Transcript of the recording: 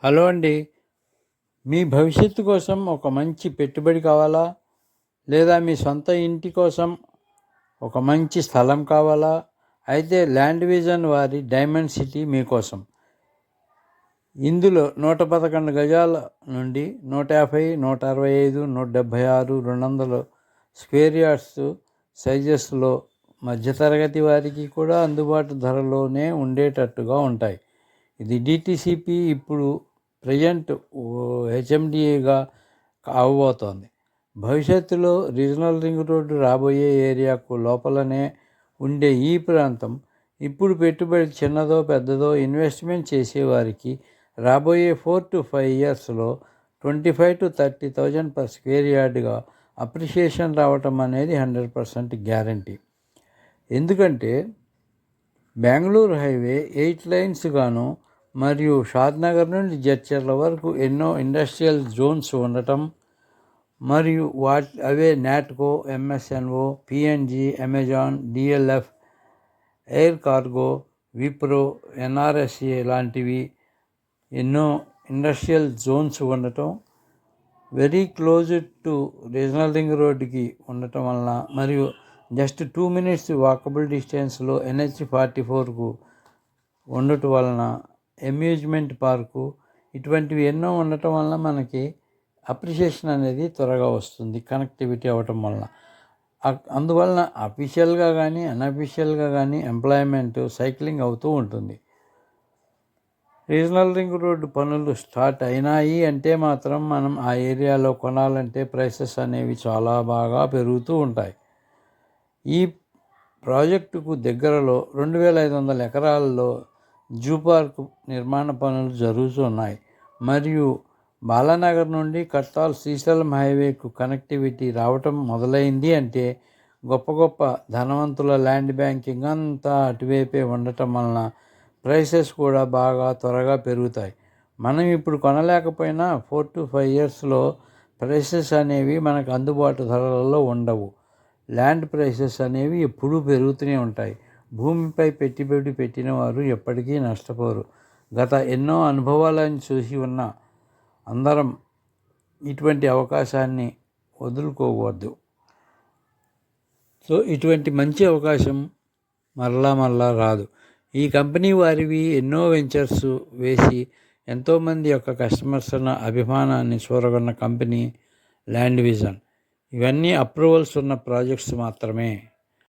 Hello అండి. మీ భవిష్యత్తు కోసం ఒక మంచి పెట్టుబడి కావాలా? లేదా మీ సొంత ఇంటి కోసం ఒక మంచి స్థలం కావాలా? అయితే ల్యాండ్ విజన్ వారి డైమండ్ సిటీ మీకోసం. ఇందులో 111 గజాల నుండి 150, 165, 176, 200 స్క్వేర్ యార్డ్స్ సైజెస్లో మధ్యతరగతి వారికి కూడా అందుబాటు ధరలోనే ఉండేటట్టుగా ఉంటాయి. ఇది డిటిసిపి ఇప్పుడు ప్రజెంట్ హెచ్ఎండిఏగా అవబోతోంది. భవిష్యత్తులో రీజనల్ రింగ్ రోడ్డు రాబోయే ఏరియాకు లోపలనే ఉండే ఈ ప్రాంతం ఇప్పుడు పెట్టుబడి చిన్నదో పెద్దదో ఇన్వెస్ట్మెంట్ చేసేవారికి రాబోయే 4 to 5 ఇయర్స్లో 25,000 to 30,000 పర్ స్క్వేర్ యార్డ్గా అప్రిషియేషన్ రావటం అనేది 100% గ్యారంటీ. ఎందుకంటే బెంగళూరు హైవే 8 లైన్స్ గాను మరియు షాద్నగర్ నుండి జడ్చర్ల వరకు ఎన్నో ఇండస్ట్రియల్ జోన్స్ ఉండటం మరియు అవే Natco, MSNO, PNG, Amazon, DLF, air cargo, Wipro, NRSA లాంటివి ఎన్నో ఇండస్ట్రియల్ జోన్స్ ఉండటం, very close to regional ring రోడ్డుకి ఉండటం వలన మరియు జస్ట్ 2 minutes వాకబుల్ డిస్టెన్స్లో NH-44కు ఉండటం వలన అమ్యూజ్మెంట్ పార్కు ఇటువంటివి ఎన్నో ఉండటం వలన మనకి అప్రిషియేషన్ అనేది త్వరగా వస్తుంది కనెక్టివిటీ అవ్వటం వలన. అందువలన అఫీషియల్గా కానీ అన్అఫీషియల్గా కానీ ఎంప్లాయ్మెంట్ సైక్లింగ్ అవుతూ ఉంటుంది. రీజనల్ రింగ్ రోడ్డు పనులు స్టార్ట్ అయినాయి అంటే మాత్రం మనం ఆ ఏరియాలో కొనాలంటే ప్రైసెస్ అనేవి చాలా బాగా పెరుగుతూ ఉంటాయి. ఈ ప్రాజెక్టుకు దగ్గరలో 2,500 ఎకరాల్లో జూ పార్క్ నిర్మాణ పనులు జరుగుతున్నాయి మరియు బాలానగర్ నుండి కట్టాల్ శ్రీశైలం హైవేకు కనెక్టివిటీ రావటం మొదలైంది అంటే గొప్ప గొప్ప ధనవంతుల ల్యాండ్ బ్యాంకింగ్ అంతా అటువైపే ఉండటం వలన ప్రైసెస్ కూడా బాగా త్వరగా పెరుగుతాయి. మనం ఇప్పుడు కొనలేకపోయినా 4 to 5 ఇయర్స్లో ప్రైసెస్ అనేవి మనకు అందుబాటు ధరలలో ఉండవు. ల్యాండ్ ప్రైసెస్ అనేవి ఎప్పుడూ పెరుగుతూనే ఉంటాయి. భూమిపై పెట్టుబడి పెట్టిన వారు ఎప్పటికీ నష్టపోరు. గత ఎన్నో అనుభవాలను చూసి ఉన్న అందరం ఇటువంటి అవకాశాన్ని వదులుకోవద్దు. సో ఇటువంటి మంచి అవకాశం మరలా రాదు. ఈ కంపెనీ వారివి ఎన్నో వెంచర్స్ వేసి ఎంతోమంది యొక్క కస్టమర్స్ అభిమానాన్ని చూరగొన్న కంపెనీ ల్యాండ్ విజన్. ఇవన్నీ అప్రూవల్స్ ఉన్న ప్రాజెక్ట్స్ మాత్రమే.